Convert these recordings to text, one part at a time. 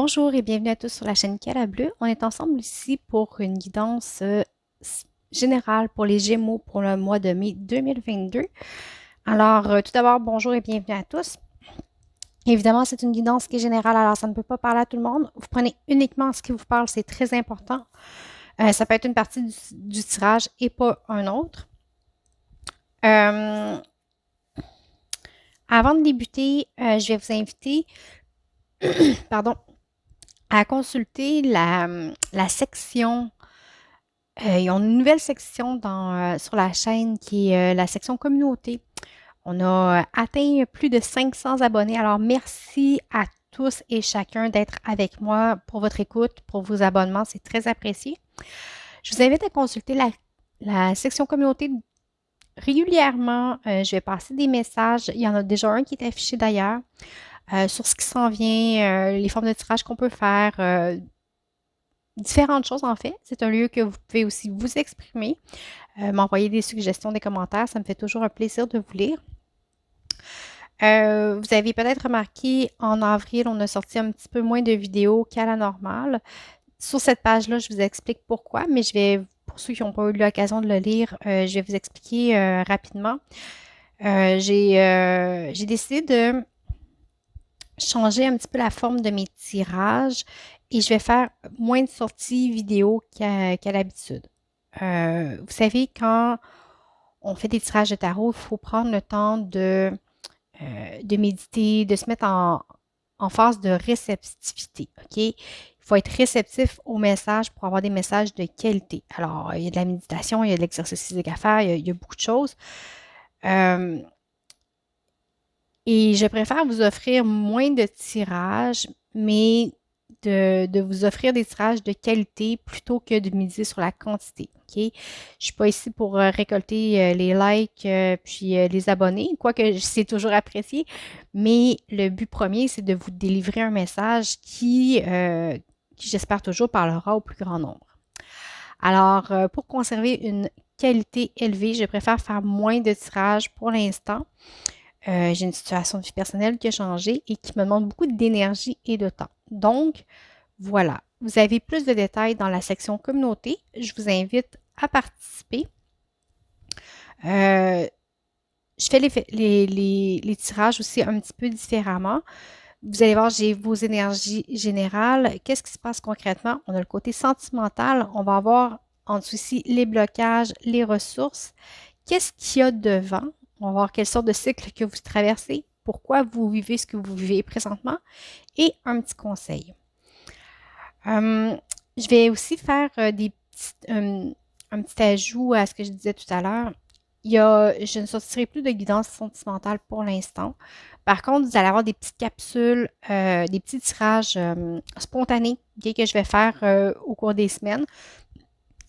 Bonjour et bienvenue à tous sur la chaîne Cala Bleu. On est ensemble ici pour une guidance générale pour les Gémeaux pour le mois de mai 2022. Alors, tout d'abord, bonjour et bienvenue à tous. Évidemment, c'est une guidance qui est générale, alors ça ne peut pas parler à tout le monde. Vous prenez uniquement ce qui vous parle, c'est très important. Ça peut être une partie du tirage et pas un autre. Avant de débuter, je vais vous inviter, pardon, à consulter la section. Ils ont une nouvelle section sur la chaîne qui est la section communauté. On a atteint plus de 500 abonnés. Alors, merci à tous et chacun d'être avec moi pour votre écoute, pour vos abonnements. C'est très apprécié. Je vous invite à consulter la section communauté régulièrement. Je vais passer des messages. Il y en a déjà un qui est affiché d'ailleurs sur ce qui s'en vient, les formes de tirage qu'on peut faire, différentes choses en fait. C'est un lieu que vous pouvez aussi vous exprimer, m'envoyer des suggestions, des commentaires. Ça me fait toujours un plaisir de vous lire. Vous avez peut-être remarqué, en avril, on a sorti un petit peu moins de vidéos qu'à la normale. Sur cette page-là, je vous explique pourquoi, mais pour ceux qui n'ont pas eu l'occasion de le lire, je vais vous expliquer rapidement. J'ai décidé de changer un petit peu la forme de mes tirages et je vais faire moins de sorties vidéo qu'à l'habitude. Vous savez, quand on fait des tirages de tarot, il faut prendre le temps de méditer, de se mettre en phase de réceptivité. OK? Il faut être réceptif aux messages pour avoir des messages de qualité. Alors, il y a de la méditation, il y a de l'exercice physique à faire, il y a beaucoup de choses. Et je préfère vous offrir moins de tirages, mais de vous offrir des tirages de qualité plutôt que de miser sur la quantité. OK? Je ne suis pas ici pour récolter les likes puis les abonnés, quoique c'est toujours apprécié, mais le but premier, c'est de vous délivrer un message qui j'espère toujours, parlera au plus grand nombre. Alors, pour conserver une qualité élevée, je préfère faire moins de tirages pour l'instant. J'ai une situation de vie personnelle qui a changé et qui me demande beaucoup d'énergie et de temps. Donc, voilà. Vous avez plus de détails dans la section communauté. Je vous invite à participer. Je fais les tirages aussi un petit peu différemment. Vous allez voir, j'ai vos énergies générales. Qu'est-ce qui se passe concrètement? On a le côté sentimental. On va avoir en dessous ici les blocages, les ressources. Qu'est-ce qu'il y a devant? On va voir quelle sorte de cycle que vous traversez, pourquoi vous vivez ce que vous vivez présentement et un petit conseil. Je vais aussi faire un petit ajout à ce que je disais tout à l'heure. Je ne sortirai plus de guidance sentimentale pour l'instant. Par contre, vous allez avoir des petites capsules, des petits tirages spontanés que je vais faire au cours des semaines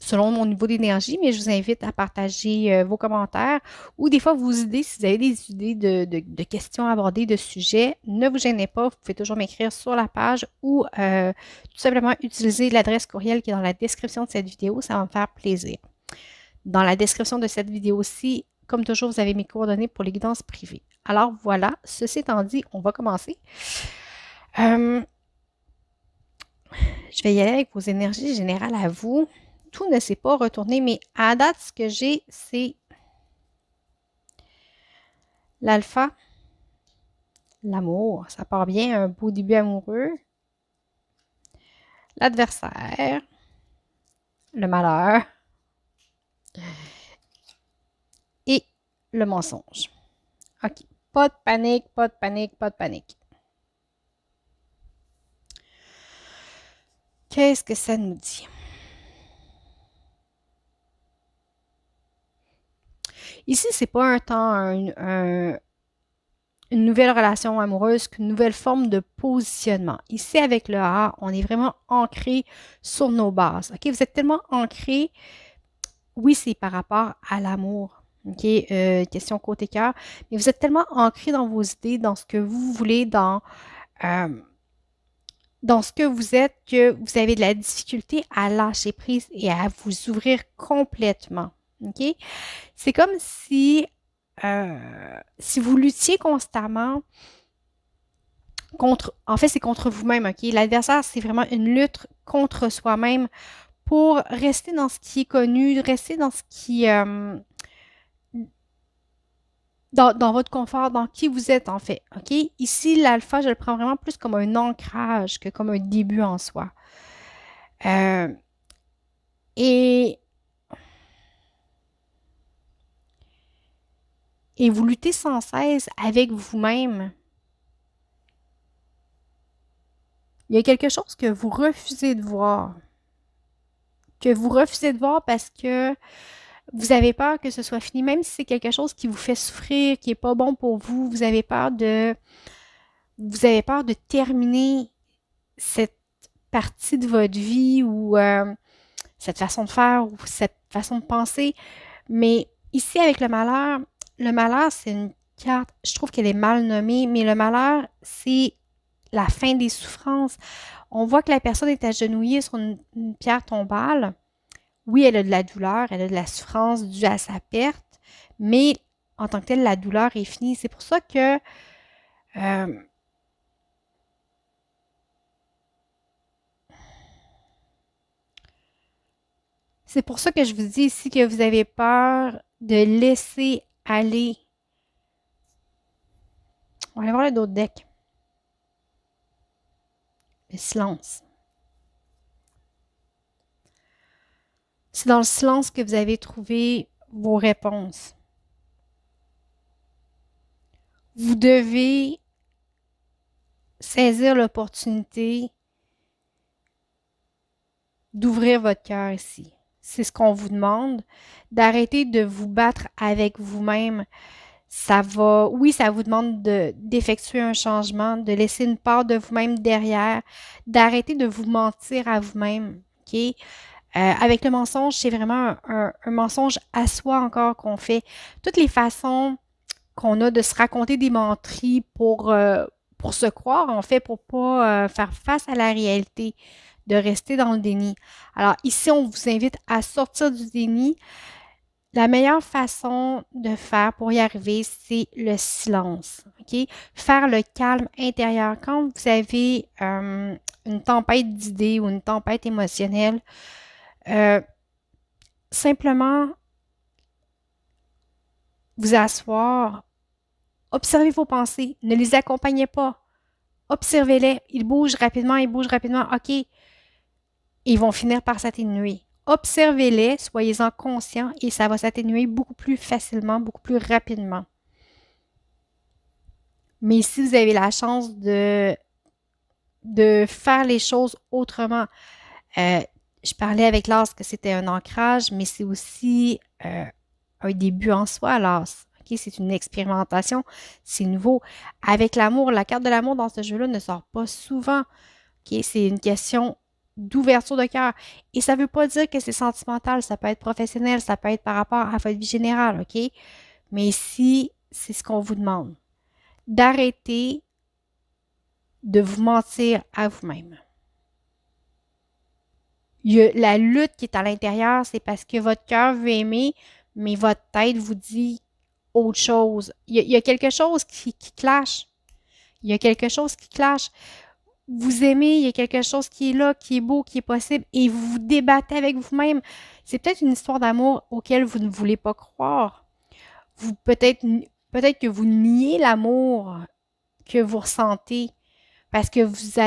selon mon niveau d'énergie, mais je vous invite à partager vos commentaires ou des fois vos idées. Si vous avez des idées de questions abordées, de sujets, ne vous gênez pas. Vous pouvez toujours m'écrire sur la page ou tout simplement utiliser l'adresse courriel qui est dans la description de cette vidéo. Ça va me faire plaisir. Dans la description de cette vidéo-ci, comme toujours, vous avez mes coordonnées pour les guidances privées. Alors voilà, ceci étant dit, on va commencer. Je vais y aller avec vos énergies générales à vous. Tout ne s'est pas retourné, mais à date, ce que j'ai, c'est l'alpha, l'amour. Ça part bien, un beau début amoureux. L'adversaire, le malheur et le mensonge. OK. Pas de panique, pas de panique, pas de panique. Qu'est-ce que ça nous dit? Ici, c'est pas un temps, une nouvelle relation amoureuse, qu'une nouvelle forme de positionnement. Ici, avec le A, on est vraiment ancré sur nos bases. OK? Vous êtes tellement ancré, oui, c'est par rapport à l'amour. OK? Question côté cœur. Mais vous êtes tellement ancré dans vos idées, dans ce que vous voulez, dans ce que vous êtes, que vous avez de la difficulté à lâcher prise et à vous ouvrir complètement. OK? C'est comme si vous luttiez constamment En fait, c'est contre vous-même, OK? L'adversaire, c'est vraiment une lutte contre soi-même pour rester dans ce qui est connu, rester dans ce qui, dans votre confort, dans qui vous êtes, en fait, OK? Ici, l'alpha, je le prends vraiment plus comme un ancrage que comme un début en soi. Euh, et, et vous luttez sans cesse avec vous-même. Il y a quelque chose que vous refusez de voir. Que vous refusez de voir parce que vous avez peur que ce soit fini, même si c'est quelque chose qui vous fait souffrir, qui n'est pas bon pour vous, vous avez peur de terminer cette partie de votre vie ou cette façon de faire ou cette façon de penser. Mais ici, avec le malheur, c'est une carte, je trouve qu'elle est mal nommée, mais le malheur, c'est la fin des souffrances. On voit que la personne est agenouillée sur une pierre tombale. Oui, elle a de la douleur, elle a de la souffrance due à sa perte, mais en tant que telle, la douleur est finie. Euh, c'est pour ça que je vous dis ici que vous avez peur de laisser aller. On va aller voir le d'autres deck. Le silence. C'est dans le silence que vous avez trouvé vos réponses. Vous devez saisir l'opportunité d'ouvrir votre cœur ici. C'est ce qu'on vous demande, d'arrêter de vous battre avec vous-même. Oui, ça vous demande d'effectuer un changement, de laisser une part de vous-même derrière, d'arrêter de vous mentir à vous-même. OK? Avec le mensonge, c'est vraiment un mensonge à soi encore qu'on fait. Toutes les façons qu'on a de se raconter des menteries pour se croire, en fait, pour pas faire face à la réalité, de rester dans le déni. Alors ici, on vous invite à sortir du déni. La meilleure façon de faire pour y arriver, c'est le silence. OK? Faire le calme intérieur. Quand vous avez une tempête d'idées ou une tempête émotionnelle, euh, simplement vous asseoir, observez vos pensées, ne les accompagnez pas. Observez-les. Ils bougent rapidement. OK. Ils vont finir par s'atténuer. Observez-les, soyez-en conscients et ça va s'atténuer beaucoup plus facilement, beaucoup plus rapidement. Mais si vous avez la chance de faire les choses autrement, euh, je parlais avec l'as que c'était un ancrage, mais c'est aussi un début en soi, l'as. Okay? C'est une expérimentation, c'est nouveau. Avec l'amour, la carte de l'amour dans ce jeu-là ne sort pas souvent. Okay? C'est une question d'ouverture de cœur. Et ça ne veut pas dire que c'est sentimental, ça peut être professionnel, ça peut être par rapport à votre vie générale, OK? Mais ici, c'est ce qu'on vous demande. D'arrêter de vous mentir à vous-même. La lutte qui est à l'intérieur, c'est parce que votre cœur veut aimer, mais votre tête vous dit autre chose. Il y a quelque chose qui clash. Il y a quelque chose qui clash. Vous aimez, il y a quelque chose qui est là, qui est beau, qui est possible, et vous vous débattez avec vous-même. C'est peut-être une histoire d'amour auquel vous ne voulez pas croire. Peut-être que vous niez l'amour que vous ressentez parce que vous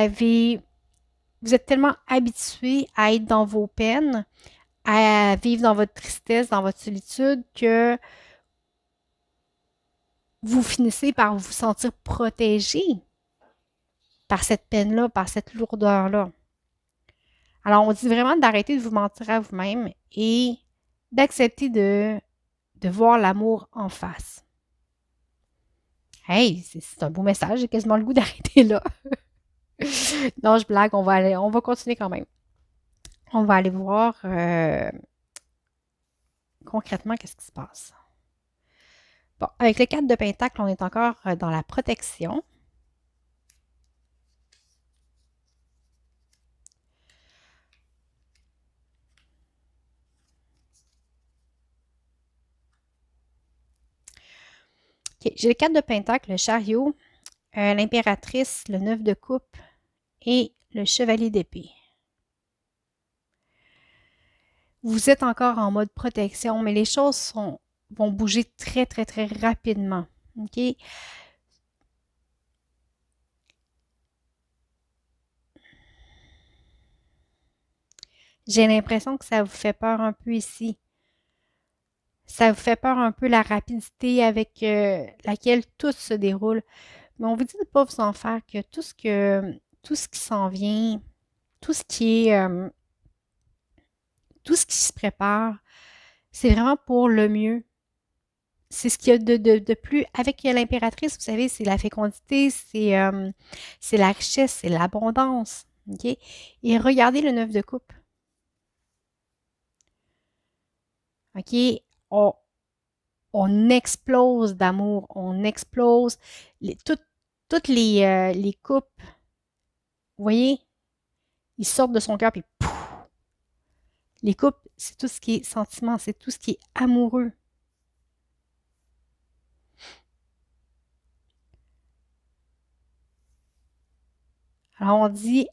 êtes tellement habitué à être dans vos peines, à vivre dans votre tristesse, dans votre solitude, que vous finissez par vous sentir protégé par cette peine-là, par cette lourdeur-là. Alors, on dit vraiment d'arrêter de vous mentir à vous-même et d'accepter de voir l'amour en face. Hey, c'est un beau message, j'ai quasiment le goût d'arrêter là. Non, je blague, on va continuer quand même. On va aller voir concrètement qu'est-ce qui se passe. Bon, avec le 4 de Pentacle, on est encore dans la protection. Okay, j'ai le 4 de Pentacle, le chariot. l'impératrice, le 9 de coupe et le chevalier d'épée. Vous êtes encore en mode protection, mais les choses vont bouger très, très, très rapidement. OK? J'ai l'impression que ça vous fait peur un peu ici. Ça vous fait peur un peu la rapidité avec laquelle tout se déroule. Mais on vous dit de ne pas vous en faire, que tout ce qui s'en vient, tout ce qui est tout ce qui se prépare, c'est vraiment pour le mieux. C'est ce qu'il y a de plus. Avec l'impératrice, vous savez, c'est la fécondité, c'est la richesse, c'est l'abondance. OK? Et regardez le 9 de coupe. OK? On, on explose d'amour, on explose. Toutes les coupes, vous voyez, ils sortent de son cœur, puis pouf! Les coupes, c'est tout ce qui est sentiment, c'est tout ce qui est amoureux. Alors, on dit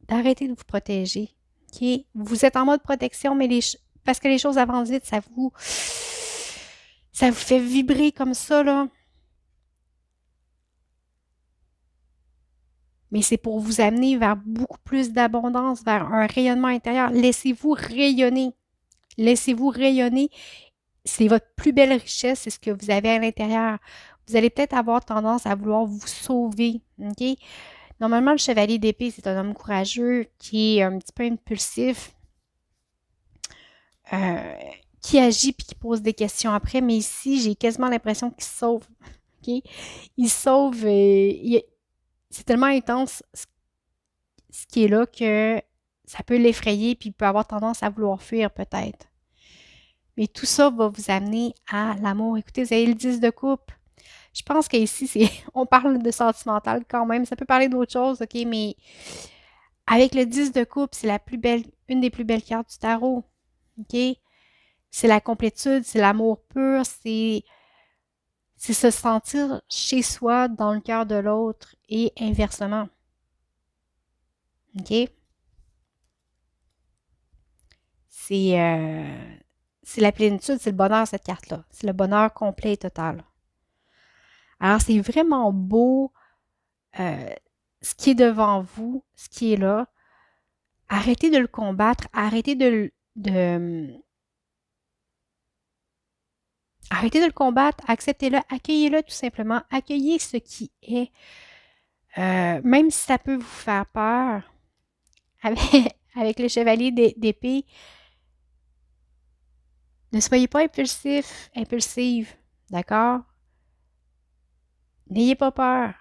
d'arrêter de vous protéger. OK? Vous êtes en mode protection, mais parce que les choses avancent vite, ça vous fait vibrer comme ça, là. Mais c'est pour vous amener vers beaucoup plus d'abondance, vers un rayonnement intérieur. Laissez-vous rayonner. Laissez-vous rayonner. C'est votre plus belle richesse, c'est ce que vous avez à l'intérieur. Vous allez peut-être avoir tendance à vouloir vous sauver. OK? Normalement, le chevalier d'épée, c'est un homme courageux qui est un petit peu impulsif, euh, qui agit puis qui pose des questions après. Mais ici, j'ai quasiment l'impression qu'il se sauve. OK? Il se sauve. C'est tellement intense ce qui est là que ça peut l'effrayer puis il peut avoir tendance à vouloir fuir peut-être. Mais tout ça va vous amener à l'amour. Écoutez, vous avez le 10 de coupe. Je pense qu'ici, on parle de sentimental quand même. Ça peut parler d'autre chose, OK? Mais avec le 10 de coupe, c'est une des plus belles cartes du tarot. OK? C'est la complétude, c'est l'amour pur, c'est se sentir chez soi, dans le cœur de l'autre et inversement. OK? C'est la plénitude, c'est le bonheur, cette carte-là. C'est le bonheur complet et total. Alors, c'est vraiment beau ce qui est devant vous, ce qui est là. Arrêtez de le combattre, arrêtez de le combattre, acceptez-le, accueillez-le tout simplement, accueillez ce qui est. Même si ça peut vous faire peur, avec, avec le chevalier d'épée, ne soyez pas impulsif, impulsive, d'accord? N'ayez pas peur.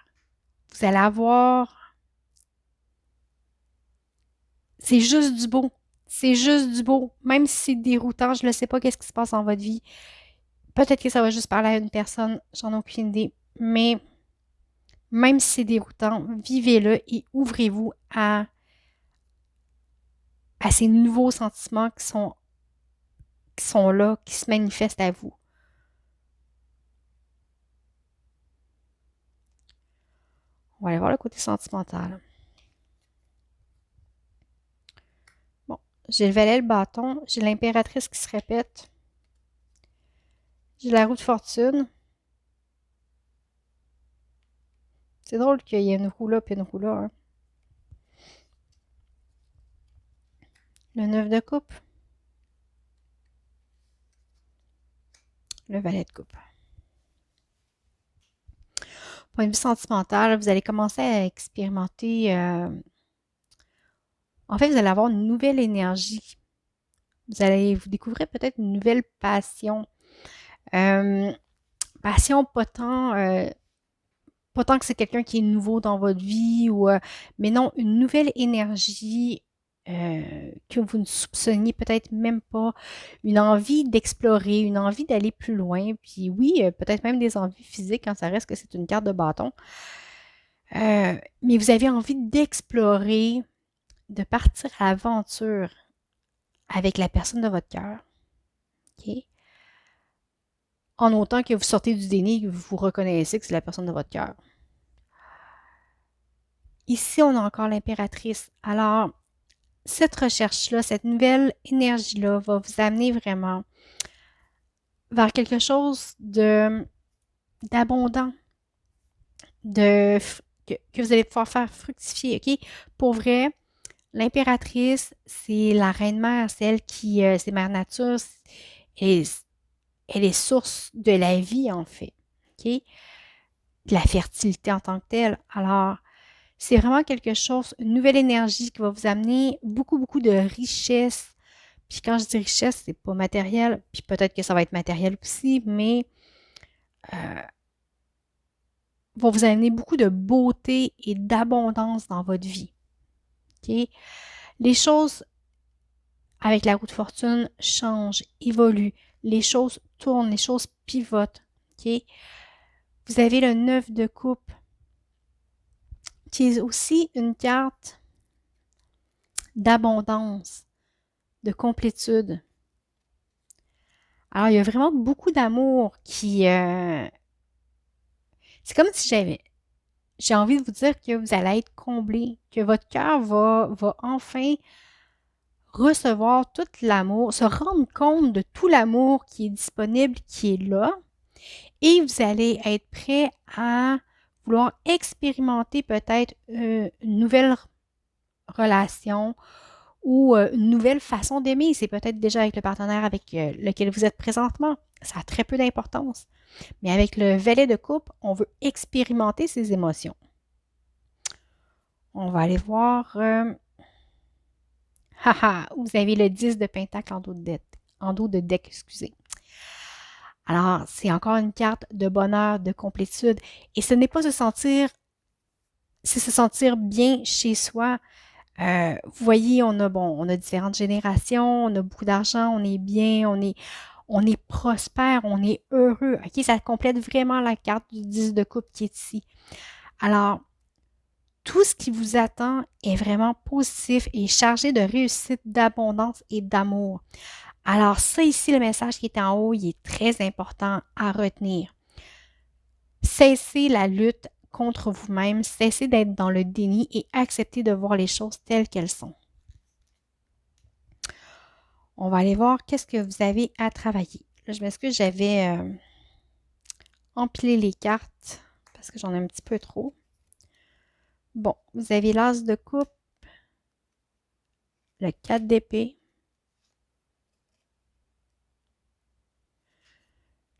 Vous allez avoir... C'est juste du beau. C'est juste du beau. Même si c'est déroutant, je ne sais pas qu'est-ce qui se passe dans votre vie. Peut-être que ça va juste parler à une personne, j'en ai aucune idée. Mais même si c'est déroutant, vivez-le et ouvrez-vous à ces nouveaux sentiments qui sont là, qui se manifestent à vous. On va aller voir le côté sentimental. Bon, j'ai le valet, le bâton, j'ai l'impératrice qui se répète, j'ai la roue de fortune. C'est drôle qu'il y ait une roue là et une roue là. Hein. Le 9 de coupe. Le valet de coupe. Point de vue sentimental, vous allez commencer à expérimenter. En fait, vous allez avoir une nouvelle énergie. Vous découvrir peut-être une nouvelle passion. Passion pas tant que c'est quelqu'un qui est nouveau dans votre vie, mais non, une nouvelle énergie que vous ne soupçonniez peut-être même pas, une envie d'explorer, une envie d'aller plus loin, puis oui, peut-être même des envies physiques quand ça reste que c'est une carte de bâton. Mais vous avez envie d'explorer, de partir à l'aventure avec la personne de votre cœur. OK? en autant que vous sortez du déni et que vous reconnaissez que c'est la personne de votre cœur. Ici, on a encore l'impératrice. Alors, cette recherche-là, cette nouvelle énergie-là va vous amener vraiment vers quelque chose d'abondant, que vous allez pouvoir faire fructifier, OK? Pour vrai, l'impératrice, c'est la reine-mère, c'est elle qui, c'est Mère Nature, elle est source de la vie, en fait, OK? De la fertilité en tant que telle. Alors, c'est vraiment quelque chose, une nouvelle énergie qui va vous amener beaucoup, beaucoup de richesse. Puis quand je dis richesse, c'est pas matériel, puis peut-être que ça va être matériel aussi, mais va vous amener beaucoup de beauté et d'abondance dans votre vie. OK? Les choses avec la roue de fortune changent, évoluent. Les choses tournent, les choses pivotent. OK? Vous avez le 9 de coupe, qui est aussi une carte d'abondance, de complétude. Alors, il y a vraiment beaucoup d'amour qui... c'est comme si j'ai envie de vous dire que vous allez être comblé, que votre cœur va enfin recevoir tout l'amour, se rendre compte de tout l'amour qui est disponible, qui est là, et vous allez être prêt à vouloir expérimenter peut-être une nouvelle relation ou une nouvelle façon d'aimer. C'est peut-être déjà avec le partenaire avec lequel vous êtes présentement. Ça a très peu d'importance. Mais avec le valet de coupe, on veut expérimenter ses émotions. On va aller voir. Haha, vous avez le 10 de pentacle en dos de deck, excusez. Alors, c'est encore une carte de bonheur, de complétude. Et ce n'est pas c'est se sentir bien chez soi. Vous voyez, on a différentes générations, on a beaucoup d'argent, on est bien, on est prospère, on est heureux. OK, ça complète vraiment la carte du 10 de coupe qui est ici. Alors, tout ce qui vous attend est vraiment positif et chargé de réussite, d'abondance et d'amour. Alors ça ici, le message qui est en haut, il est très important à retenir. Cessez la lutte contre vous-même, cessez d'être dans le déni et acceptez de voir les choses telles qu'elles sont. On va aller voir qu'est-ce que vous avez à travailler. Là, je m'excuse, j'avais empilé les cartes parce que j'en ai un petit peu trop. Bon, vous avez l'as de coupe, le 4 d'épée,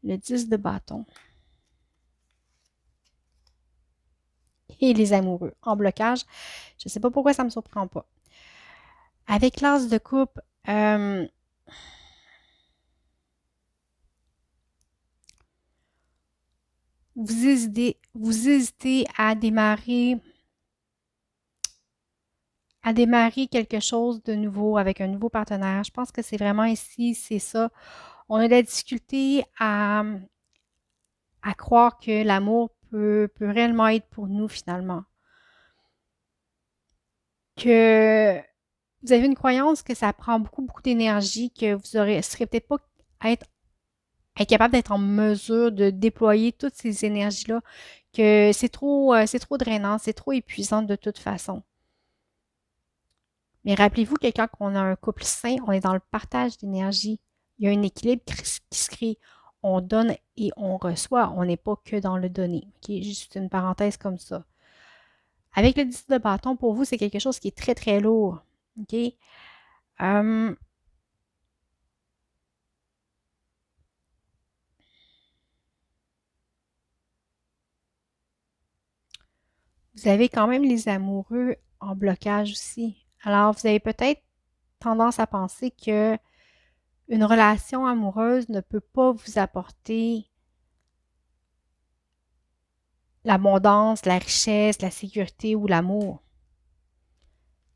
le 10 de bâton et les amoureux en blocage. Je ne sais pas pourquoi ça ne me surprend pas. Avec l'as de coupe, vous hésitez à démarrer quelque chose de nouveau avec un nouveau partenaire. Je pense que c'est vraiment ici, c'est ça. On a de la difficulté à croire que l'amour peut réellement être pour nous finalement. Que vous avez une croyance que ça prend beaucoup, beaucoup d'énergie, que vous serez peut-être pas être capable d'être en mesure de déployer toutes ces énergies-là, que c'est trop drainant, c'est trop épuisant de toute façon. Mais rappelez-vous que quand on a un couple sain, on est dans le partage d'énergie. Il y a un équilibre qui se crée. On donne et on reçoit. On n'est pas que dans le donner. Okay? Juste une parenthèse comme ça. Avec le 10 de bâton, pour vous, c'est quelque chose qui est très, très lourd. OK? Vous avez quand même les amoureux en blocage aussi. Alors, vous avez peut-être tendance à penser que une relation amoureuse ne peut pas vous apporter l'abondance, la richesse, la sécurité ou l'amour.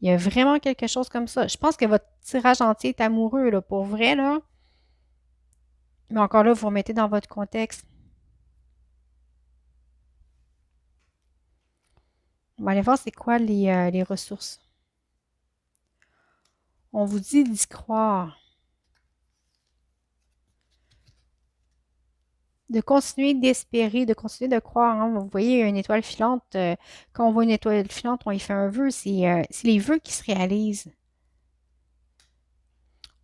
Il y a vraiment quelque chose comme ça. Je pense que votre tirage entier est amoureux, là, pour vrai, là. Mais encore là, vous remettez dans votre contexte. On va aller voir c'est quoi les ressources. On vous dit d'y croire. de continuer d'espérer, de continuer de croire. Hein. Vous voyez une étoile filante, quand on voit une étoile filante, on y fait un vœu, c'est les vœux qui se réalisent.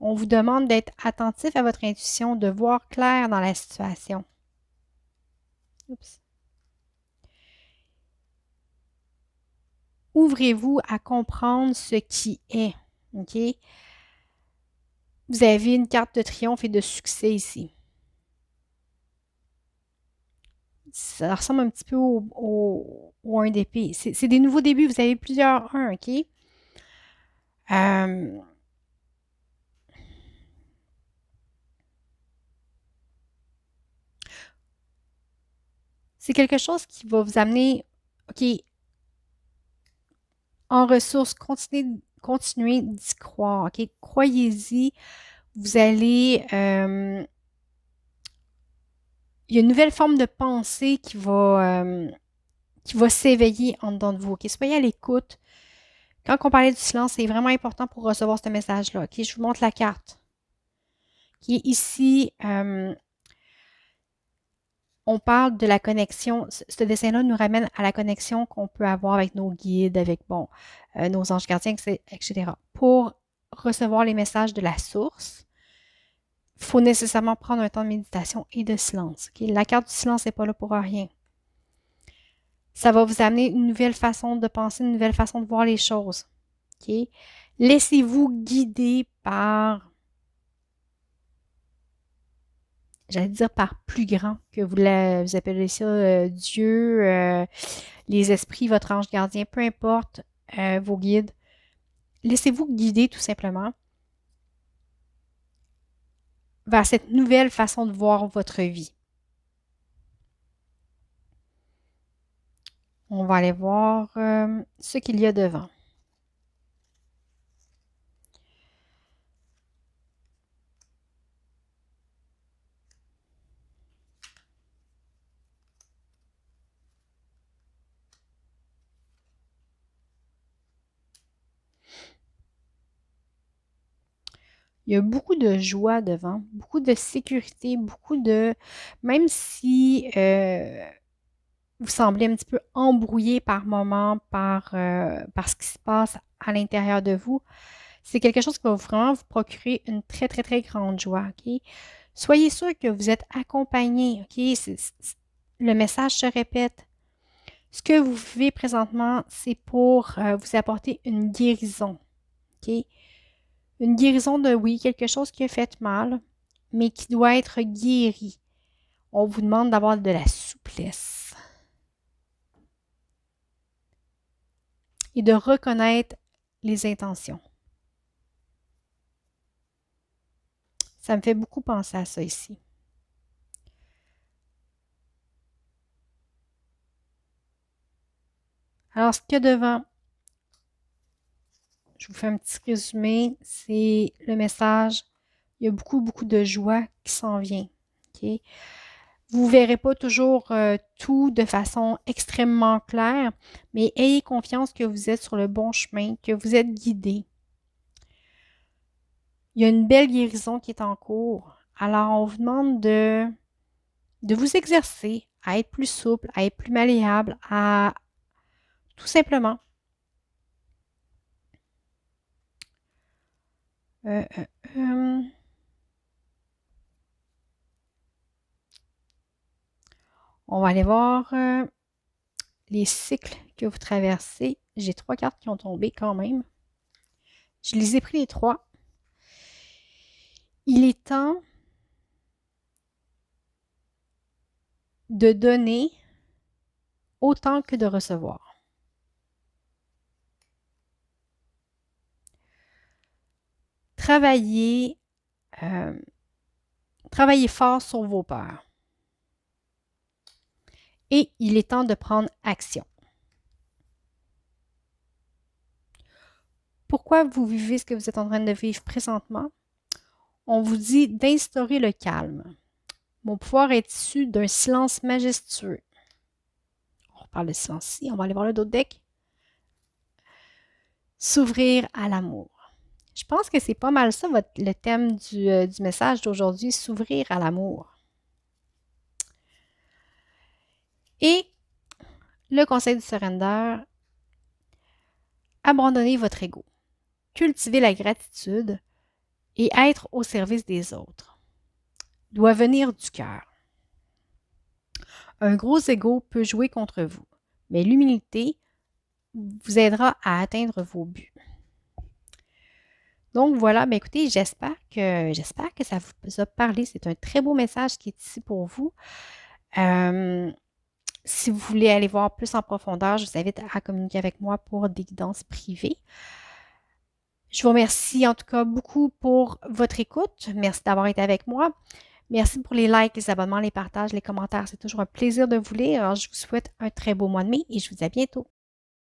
On vous demande d'être attentif à votre intuition, de voir clair dans la situation. Oups. Ouvrez-vous à comprendre ce qui est. OK? Vous avez une carte de triomphe et de succès ici. Ça ressemble un petit peu au 1 d'épée. C'est des nouveaux débuts. Vous avez plusieurs 1, OK? C'est quelque chose qui va vous amener, OK, en ressources. Continuez d'y croire, OK? Croyez-y. Vous allez... il y a une nouvelle forme de pensée qui va s'éveiller en dedans de vous. OK? Soyez à l'écoute. Quand on parlait du silence, c'est vraiment important pour recevoir ce message-là. OK? Je vous montre la carte qui est ici. On parle de la connexion. Ce dessin-là nous ramène à la connexion qu'on peut avoir avec nos guides, avec nos anges gardiens, etc. Pour recevoir les messages de la source, il faut nécessairement prendre un temps de méditation et de silence. Okay? La carte du silence n'est pas là pour rien. Ça va vous amener une nouvelle façon de penser, une nouvelle façon de voir les choses. Okay? Laissez-vous guider par, j'allais dire par plus grand, que vous appelez ça Dieu, les esprits, votre ange gardien, peu importe, vos guides. Laissez-vous guider tout simplement vers cette nouvelle façon de voir votre vie. On va aller voir ce qu'il y a devant. Il y a beaucoup de joie devant, beaucoup de sécurité, beaucoup de... Même si vous semblez un petit peu embrouillé par moments par ce qui se passe à l'intérieur de vous, c'est quelque chose qui va vraiment vous procurer une très, très, très grande joie. OK? Soyez sûr que vous êtes accompagné. OK? Le message se répète. Ce que vous vivez présentement, c'est pour vous apporter une guérison. OK? Une guérison de, oui, quelque chose qui a fait mal, mais qui doit être guéri. On vous demande d'avoir de la souplesse et de reconnaître les intentions. Ça me fait beaucoup penser à ça ici. Alors, ce qu'il y a devant, je vous fais un petit résumé, c'est le message. Il y a beaucoup, beaucoup de joie qui s'en vient. OK? Vous ne verrez pas toujours tout de façon extrêmement claire, mais ayez confiance que vous êtes sur le bon chemin, que vous êtes guidé. Il y a une belle guérison qui est en cours. Alors, on vous demande de vous exercer à être plus souple, à être plus malléable, à tout simplement euh, euh, euh, on va aller voir les cycles que vous traversez. J'ai 3 cartes qui ont tombé quand même. Je les ai pris les 3. Il est temps de donner autant que de recevoir. Travaillez, travaillez fort sur vos peurs. Et il est temps de prendre action. Pourquoi vous vivez ce que vous êtes en train de vivre présentement? On vous dit d'instaurer le calme. Mon pouvoir est issu d'un silence majestueux. On reparle de silence ici. On va aller voir le d'autres deck. S'ouvrir à l'amour. Je pense que c'est pas mal ça, le thème du message d'aujourd'hui, s'ouvrir à l'amour. Et le conseil du surrender, abandonnez votre ego, cultivez la gratitude et être au service des autres doit venir du cœur. Un gros ego peut jouer contre vous, mais l'humilité vous aidera à atteindre vos buts. Donc voilà, ben écoutez, j'espère que ça vous a parlé. C'est un très beau message qui est ici pour vous. Si vous voulez aller voir plus en profondeur, je vous invite à communiquer avec moi pour des guidances privées. Je vous remercie en tout cas beaucoup pour votre écoute. Merci d'avoir été avec moi. Merci pour les likes, les abonnements, les partages, les commentaires. C'est toujours un plaisir de vous lire. Alors, je vous souhaite un très beau mois de mai et je vous dis à bientôt.